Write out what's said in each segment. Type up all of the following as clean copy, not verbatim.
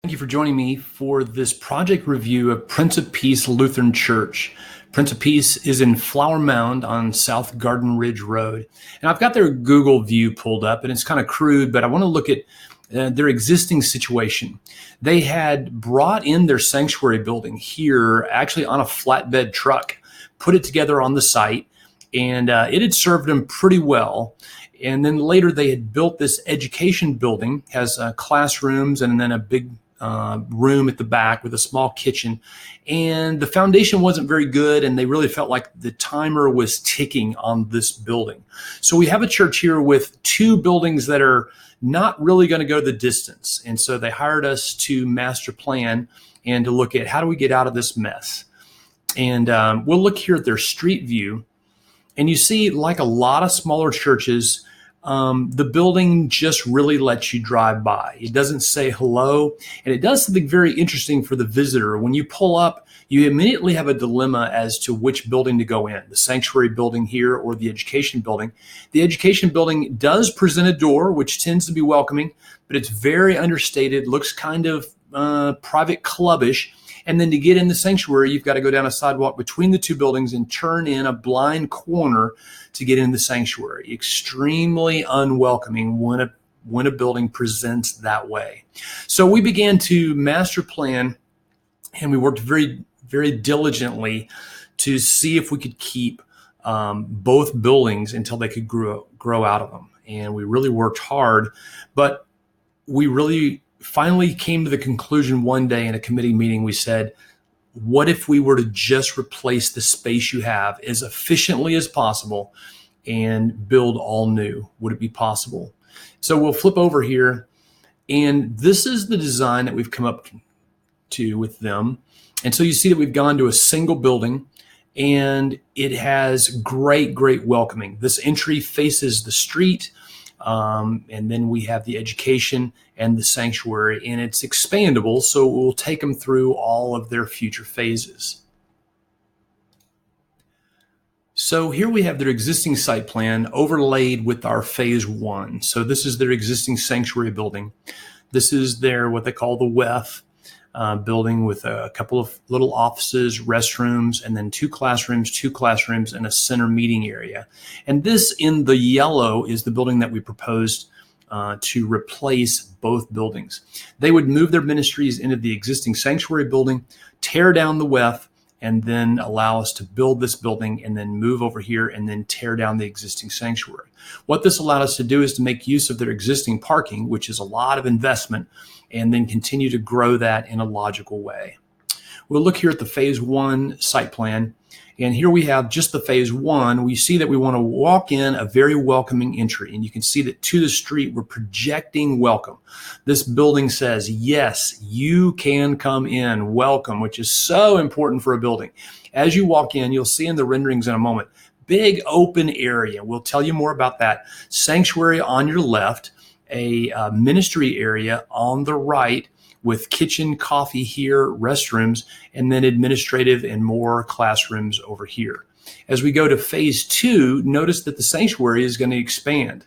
Thank you for joining me for this project review of Prince of Peace Lutheran Church. Prince of Peace is in Flower Mound on South Garden Ridge Road. And I've got their Google view pulled up, and it's kind of crude, but I want to look at their existing situation. They had brought in their sanctuary building here actually on a flatbed truck, put it together on the site, and it had served them pretty well. And then later they had built this education building, has classrooms and then a big room at the back with a small kitchen. And the foundation wasn't very good, and they really felt like the timer was ticking on this building. So we have a church here with two buildings that are not really going to go the distance. And so they hired us to master plan and to look at how do we get out of this mess. And we'll look here at their street view. And you see, like a lot of smaller churches, the building just really lets you drive by. It doesn't say hello, and it does something very interesting for the visitor. When you pull up, you immediately have a dilemma as to which building to go in, the sanctuary building here or the education building. The education building does present a door, which tends to be welcoming, but it's very understated, looks kind of private clubbish. And then to get in the sanctuary, you've got to go down a sidewalk between the two buildings and turn in a blind corner to get in the sanctuary. Extremely unwelcoming when a building presents that way. So we began to master plan, and we worked very, very diligently to see if we could keep both buildings until they could grow out of them. And we really worked hard, but we really finally came to the conclusion one day in a committee meeting. We said, what if we were to just replace the space you have as efficiently as possible and build all new? Would it be possible? So we'll flip over here, and this is the design that we've come up to with them. And so you see that we've gone to a single building, and it has great, great welcoming. This entry faces the street. And then we have the education and the sanctuary, and it's expandable, so we'll take them through all of their future phases. So here we have their existing site plan overlaid with our phase one. So this is their existing sanctuary building. This is their what they call the WEF building with a couple of little offices, restrooms, and then two classrooms, and a center meeting area. And this in the yellow is the building that we proposed to replace both buildings. They would move their ministries into the existing sanctuary building, tear down the WEF, and then allow us to build this building and then move over here and then tear down the existing sanctuary. What this allowed us to do is to make use of their existing parking, which is a lot of investment, and then continue to grow that in a logical way. We'll look here at the phase one site plan. And here we have just the phase one. We see that we want to walk in a very welcoming entry. And you can see that to the street, we're projecting welcome. This building says, yes, you can come in, welcome, which is so important for a building. As you walk in, you'll see in the renderings in a moment, big open area. We'll tell you more about that. Sanctuary on your left, a ministry area on the right, with kitchen, coffee here, restrooms, and then administrative and more classrooms over here. As we go to phase two, notice that the sanctuary is going to expand.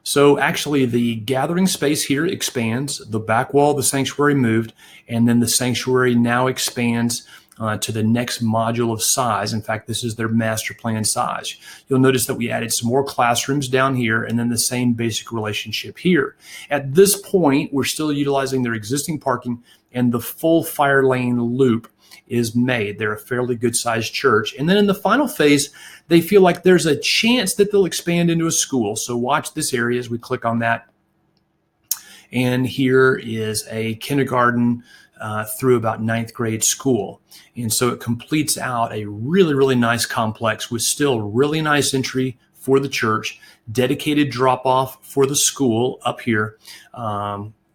So actually the gathering space here expands, the back wall of the sanctuary moved, and then the sanctuary now expands to the next module of size. In fact, this is their master plan size. You'll notice that we added some more classrooms down here and then the same basic relationship here. At this point, we're still utilizing their existing parking, and the full fire lane loop is made. They're a fairly good sized church. And then in the final phase, they feel like there's a chance that they'll expand into a school. So watch this area as we click on that. And here is a kindergarten through about 9th grade school. And so it completes out a really, really nice complex with still really nice entry for the church, dedicated drop-off for the school up here,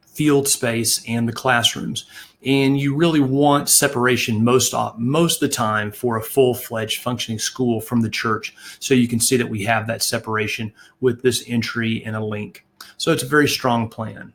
field space, and the classrooms. And you really want separation most of the time for a full-fledged functioning school from the church. So you can see that we have that separation with this entry and a link. So it's a very strong plan.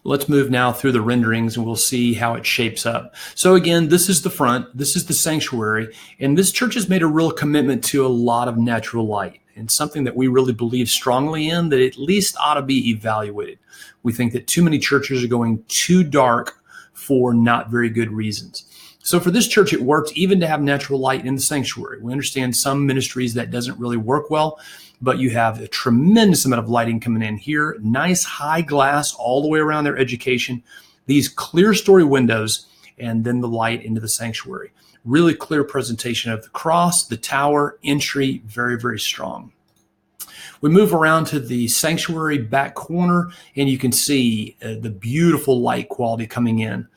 Let's move now through the renderings and we'll see how it shapes up. So again, this is the front, this is the sanctuary, and this church has made a real commitment to a lot of natural light, and something that we really believe strongly in, that at least ought to be evaluated. We think that too many churches are going too dark for not very good reasons. So for this church, it worked even to have natural light in the sanctuary. We understand some ministries that doesn't really work well, but you have a tremendous amount of lighting coming in here, nice high glass all the way around their education, these clear story windows, and then the light into the sanctuary. Really clear presentation of the cross, the tower, entry, very, very strong. We move around to the sanctuary back corner, and you can see the beautiful light quality coming in.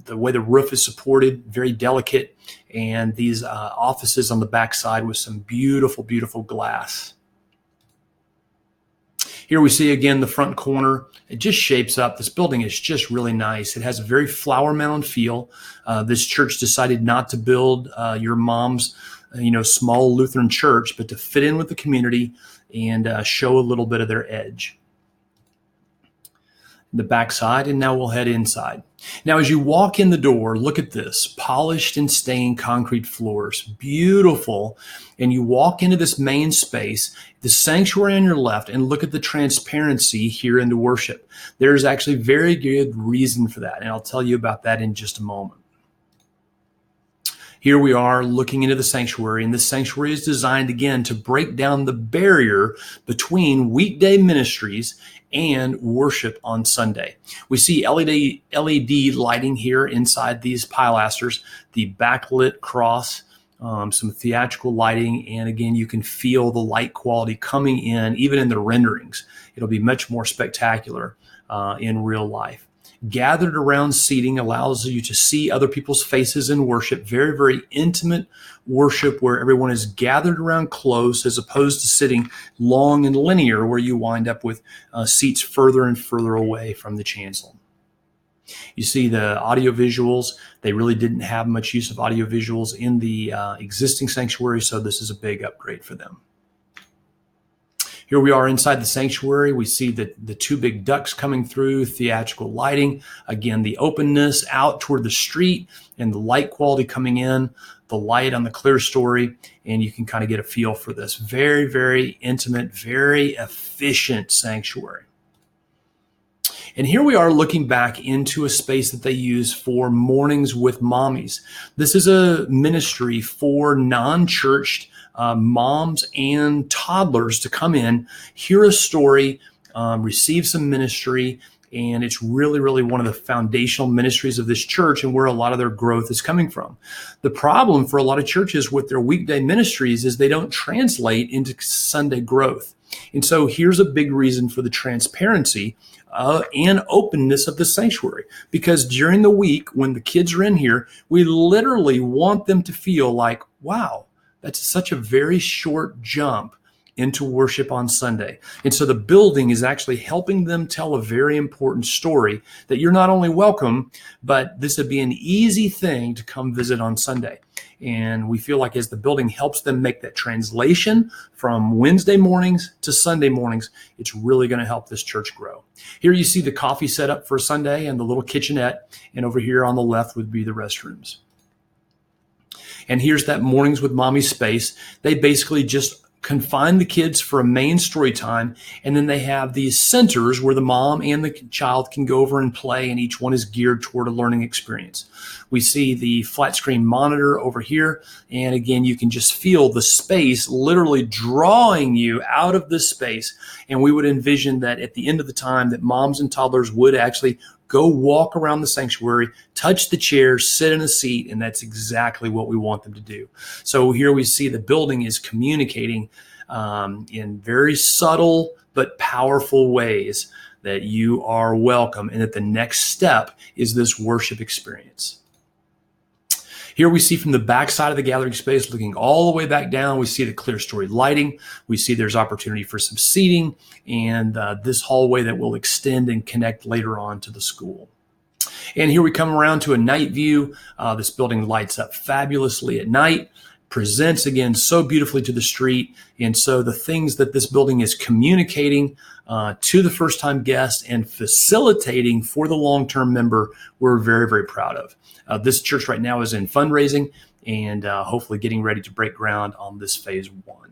The way the roof is supported, very delicate, and these offices on the backside with some beautiful, beautiful glass. Here we see again the front corner. It just shapes up. This building is just really nice. It has a very flower mound feel. This church decided not to build your mom's small Lutheran church, but to fit in with the community and show a little bit of their edge. The backside, and now we'll head inside. Now, as you walk in the door, look at this, polished and stained concrete floors, beautiful. And you walk into this main space, the sanctuary on your left, and look at the transparency here into worship. There's actually very good reason for that, and I'll tell you about that in just a moment. Here we are looking into the sanctuary, and the sanctuary is designed again to break down the barrier between weekday ministries and worship on Sunday. We see LED lighting here inside these pilasters, the backlit cross, some theatrical lighting, and again, you can feel the light quality coming in, even in the renderings. It'll be much more spectacular in real life. Gathered around seating allows you to see other people's faces in worship. Very, very intimate worship where everyone is gathered around close, as opposed to sitting long and linear where you wind up with seats further and further away from the chancel. You see the audio visuals. They really didn't have much use of audio visuals in the existing sanctuary, so this is a big upgrade for them. Here we are inside the sanctuary. We see the two big ducts coming through, theatrical lighting. Again, the openness out toward the street and the light quality coming in, the light on the clear story, and you can kind of get a feel for this. Very, very intimate, very efficient sanctuary. And here we are looking back into a space that they use for Mornings with Mommies. This is a ministry for non-churched moms and toddlers to come in, hear a story, receive some ministry, and it's really, really one of the foundational ministries of this church and where a lot of their growth is coming from. The problem for a lot of churches with their weekday ministries is they don't translate into Sunday growth. And so here's a big reason for the transparency and openness of the sanctuary, because during the week when the kids are in here, we literally want them to feel like, wow, that's such a very short jump into worship on Sunday. And so the building is actually helping them tell a very important story that you're not only welcome, but this would be an easy thing to come visit on Sunday. And we feel like as the building helps them make that translation from Wednesday mornings to Sunday mornings, it's really going to help this church grow. Here you see the coffee setup for Sunday and the little kitchenette. And over here on the left would be the restrooms. And here's that Mornings with Mommy space. They basically just confine the kids for a main story time, and then they have these centers where the mom and the child can go over and play, and each one is geared toward a learning experience. We see the flat screen monitor over here, and again, you can just feel the space literally drawing you out of this space, and we would envision that at the end of the time that moms and toddlers would actually go walk around the sanctuary, touch the chairs, sit in a seat, and that's exactly what we want them to do. So here we see the building is communicating in very subtle but powerful ways that you are welcome and that the next step is this worship experience. Here we see from the back side of the gathering space, looking all the way back down, we see the clear story lighting. We see there's opportunity for some seating and this hallway that will extend and connect later on to the school. And here we come around to a night view. This building lights up fabulously at night. presents again so beautifully to the street. And so the things that this building is communicating to the first-time guest and facilitating for the long-term member, we're very, very proud of. This church right now is in fundraising and hopefully getting ready to break ground on this phase 1.